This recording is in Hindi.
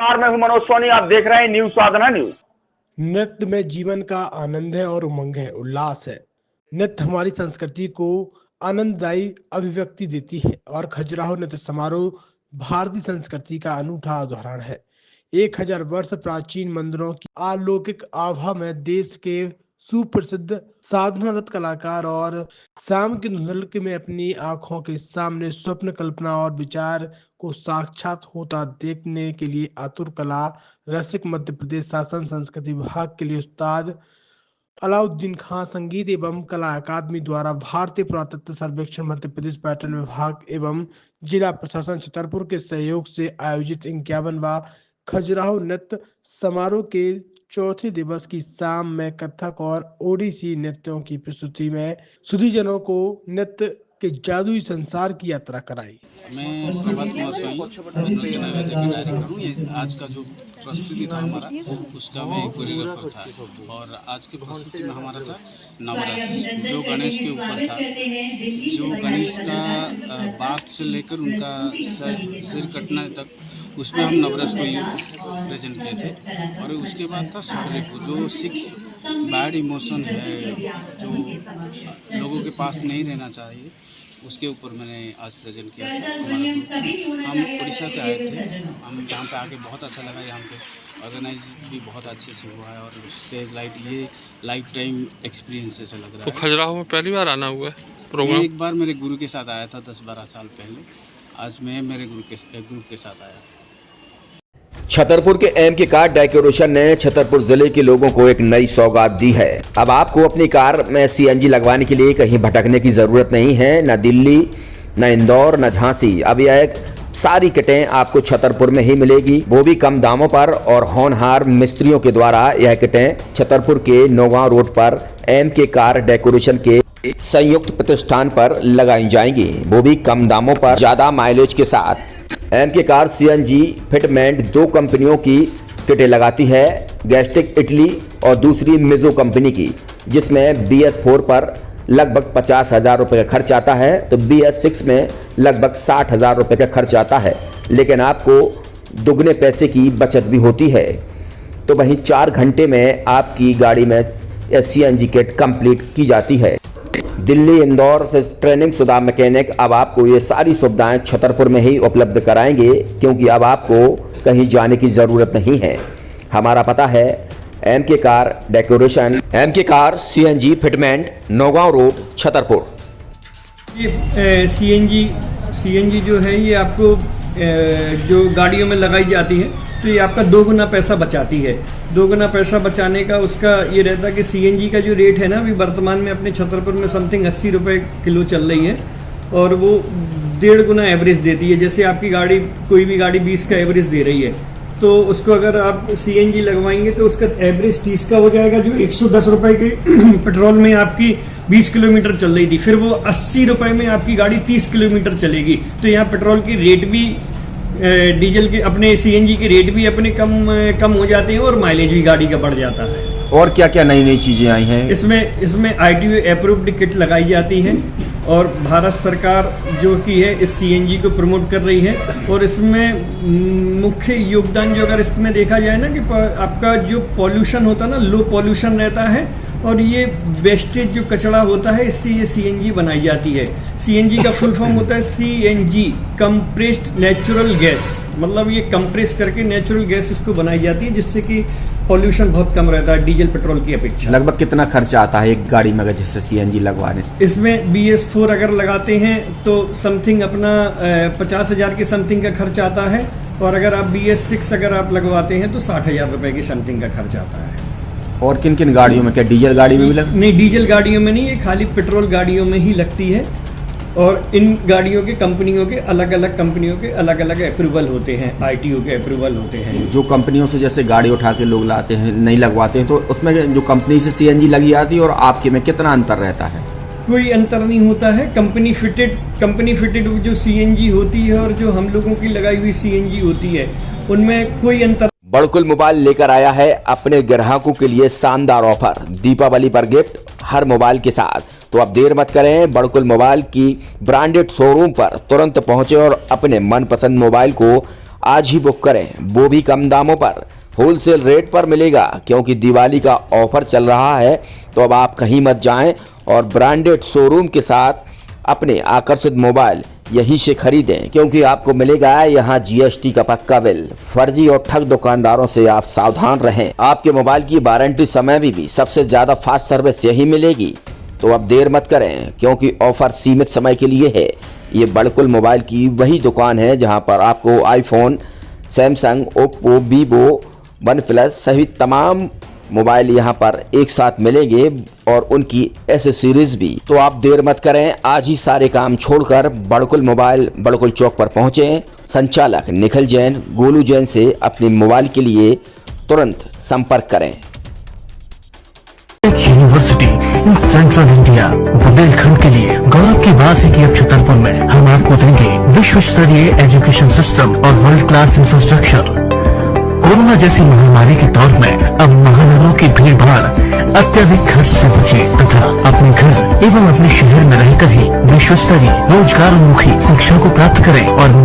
मैं हूं मनोज सोनी। आप देख रहे हैं न्यूज साधना न्यूज। नृत्य में जीवन का आनंद है और उमंग है, उल्लास है। नृत्य हमारी संस्कृति को आनंददायी अभिव्यक्ति देती है और खजुराहो नृत्य समारोह भारतीय संस्कृति का अनूठा उदाहरण है। 1000 वर्ष प्राचीन मंदिरों की अलौकिक आभा में देश के सुप्रसिद्ध साधना नृत्य कलाकार और शाम की धुंधलक में अपनी आंखों के सामने स्वप्न, कल्पना और विचार को साक्षात होता देखने के लिए आतुर कला रसिक मध्य प्रदेश शासन संस्कृति विभाग के लिए उस्ताद अलाउद्दीन खां संगीत एवं कला अकादमी द्वारा भारतीय पुरातत्व सर्वेक्षण मध्य प्रदेश पर्यटन विभाग एवं जिला प्रशासन छतरपुर के सहयोग से आयोजित 51वां खजुराहो नृत्य समारोह के चौथे दिवस की शाम में कथक और ओडिसी नृत्यों की प्रस्तुति में सुधीजनों को नृत्य के जादुई संसार की यात्रा कराई। मैं प्रभात कुमार स्वाई नृत्य नैवेद्य की डायरेक्टर हूँ। ये आज का जो प्रस्तुति था हमारा, उसका मैं कोरियोग्राफर था। और आज की प्रस्तुति में हमारा था नवरस, जो गणेश के ऊपर था। जो गणेश का बात से लेकर उनका सिर कटना तक, उसमें हम नवरस को प्रेजेंट किए थे। और उसके बाद था साडरेको, जो 6 बैड इमोशन है जो लोगों के पास नहीं रहना चाहिए, उसके ऊपर मैंने आज प्रेजेंट किया था। हम उड़ीसा से आए थे। हम यहाँ पे आके बहुत अच्छा लगा। यहाँ पे ऑर्गेनाइज भी बहुत अच्छे से हुआ है और स्टेज लाइट, ये लाइफ टाइम एक्सपीरियंस जैसा लग रहा है। तो खजुराहो में पहली बार आना हुआ है प्रोग्राम? एक बार मेरे गुरु के साथ आया था 10-12 साल पहले। आज मैं मेरे ग्रुप के साथ आया। छतरपुर के एमके कार डेकोरेशन ने छतरपुर जिले के लोगों को एक नई सौगात दी है। अब आपको अपनी कार में सीएनजी लगवाने के लिए कहीं भटकने की जरूरत नहीं है, न दिल्ली, न इंदौर, न झांसी। अब यह सारी किटें आपको छतरपुर में ही मिलेगी, वो भी कम दामों पर। और होनहार मिस्त्रियों के द्वारा यह किटें छतरपुर के नौगांव रोड पर एमके कार डेकोरेशन के संयुक्त प्रतिष्ठान पर लगाई जाएंगी, वो भी कम दामों पर, ज्यादा माइलेज के साथ। एमके कार सीएनजी फिटमेंट 2 कंपनियों की किटें लगाती है, गैस्टिक इटली और दूसरी मिजो कंपनी की, जिसमें BS4 पर लगभग 50,000 रुपये का खर्च आता है, तो BS6 में लगभग 60,000 रुपये का खर्च आता है। लेकिन आपको दुगने पैसे की बचत भी होती है। तो वहीं 4 घंटे में आपकी गाड़ी में सीएनजी किट कंप्लीट की जाती है। दिल्ली, इंदौर से ट्रेनिंग शुदा मैकेनिक अब आपको ये सारी सुविधाएं छतरपुर में ही उपलब्ध कराएंगे, क्योंकि अब आपको कहीं जाने की ज़रूरत नहीं है। हमारा पता है MK car decoration, MK car CNG fitment, Naugaon road, Chhatarpur. ये सीएनजी जो है ये आपको जो गाड़ियों में लगाई जाती है, तो ये आपका 2 गुना पैसा बचाती है। 2 गुना पैसा बचाने का उसका ये रहता है कि सीएनजी का जो रेट है ना, अभी वर्तमान में अपने छतरपुर में समथिंग 80 रुपये किलो चल रही है, और वो 1.5 गुना एवरेज देती है। जैसे आपकी गाड़ी, कोई भी गाड़ी 20 का एवरेज दे रही है, तो उसको अगर आप सीएनजी लगवाएंगे तो उसका एवरेज 30 का हो जाएगा। जो 110 रुपये के पेट्रोल में आपकी 20 किलोमीटर चल रही थी, फिर वो 80 रुपये में आपकी गाड़ी 30 किलोमीटर चलेगी। तो यहाँ पेट्रोल की रेट भी, डीजल के, अपने सीएनजी के रेट भी अपने कम हो जाते हैं और माइलेज भी गाड़ी का बढ़ जाता है। और क्या क्या नई चीजें आई हैं? इसमें ITO अप्रूव्ड किट लगाई जाती है, और भारत सरकार जो की है इस सीएनजी को प्रमोट कर रही है। और इसमें मुख्य योगदान जो अगर इसमें देखा जाए ना, कि आपका जो पॉल्यूशन होता है ना, लो पॉल्यूशन रहता है, और ये वेस्टेज जो कचरा होता है, इससे ये सीएनजी बनाई जाती है। सीएनजी का फुल फॉर्म होता है CNG, कंप्रेस्ड नेचुरल गैस। मतलब ये कंप्रेस करके नेचुरल गैस इसको बनाई जाती है, जिससे कि पॉल्यूशन बहुत कम रहता है डीजल पेट्रोल की अपेक्षा। लगभग कितना खर्चा आता है एक गाड़ी में अगर जैसे सीएनजी लगवाने? इसमें BS4 अगर लगाते हैं तो समथिंग अपना 50,000 के समथिंग का खर्च आता है, और अगर आप BS6 अगर आप लगवाते हैं तो 60,000 रुपये की समथिंग का खर्च आता है। और किन किन गाड़ियों में? क्या डीजल गाड़ी में भी नहीं, डीजल गाड़ियों में नहीं, ये खाली पेट्रोल गाड़ियों में ही लगती है। और इन गाड़ियों के कंपनियों के अलग अलग अप्रूवल होते हैं, ITO के अप्रूवल होते हैं। जो कंपनियों से जैसे गाड़ी उठा के लोग लाते हैं, नहीं लगवाते हैं, तो उसमें जो कंपनी से सीएनजी लगी जाती है और आपके में कितना अंतर रहता है? कोई अंतर नहीं होता है। कंपनी फिटेड जो सीएनजी होती है और जो हम लोगों की लगाई हुई सीएनजी होती है, उनमें कोई अंतर। बड़कुल मोबाइल लेकर आया है अपने ग्राहकों के लिए शानदार ऑफर, दीपावली पर गिफ्ट हर मोबाइल के साथ। तो अब देर मत करें, बड़कुल मोबाइल की ब्रांडेड शोरूम पर तुरंत पहुंचे और अपने मनपसंद मोबाइल को आज ही बुक करें, वो भी कम दामों पर, होलसेल रेट पर मिलेगा। क्योंकि दिवाली का ऑफर चल रहा है, तो अब आप कहीं मत जाएं और ब्रांडेड शोरूम के साथ अपने आकर्षित मोबाइल यहीं से खरीदें, क्योंकि आपको मिलेगा यहाँ GST का पक्का बिल। फर्जी और ठग दुकानदारों से आप सावधान रहें। आपके मोबाइल की वारंटी समय में भी सबसे ज्यादा फास्ट सर्विस यही मिलेगी। तो अब देर मत करें, क्योंकि ऑफर सीमित समय के लिए है। ये बड़कुल मोबाइल की वही दुकान है जहां पर आपको iPhone, Samsung, Oppo, Vivo, OnePlus सहित तमाम मोबाइल यहां पर एक साथ मिलेंगे और उनकी एसेसरीज भी। तो आप देर मत करें, आज ही सारे काम छोड़कर बड़कुल मोबाइल बड़कुल चौक पर पहुंचें। संचालक निखिल जैन, गोलू जैन से अपने मोबाइल के लिए तुरंत संपर्क करें। University in central India Bundelkhand के लिए गौरव की बात है कि अब छतरपुर में हम आपको देंगे विश्व स्तरीय एजुकेशन सिस्टम और वर्ल्ड क्लास इंफ्रास्ट्रक्चर। कोरोना जैसी महामारी के दौर में अब महानगरों की भीड़ भाड़ अत्यधिक खर्च से बचे तथा अपने घर एवं अपने शहर में रहकर ही विश्व स्तरीय रोजगार उन्मुखी शिक्षा को प्राप्त करें और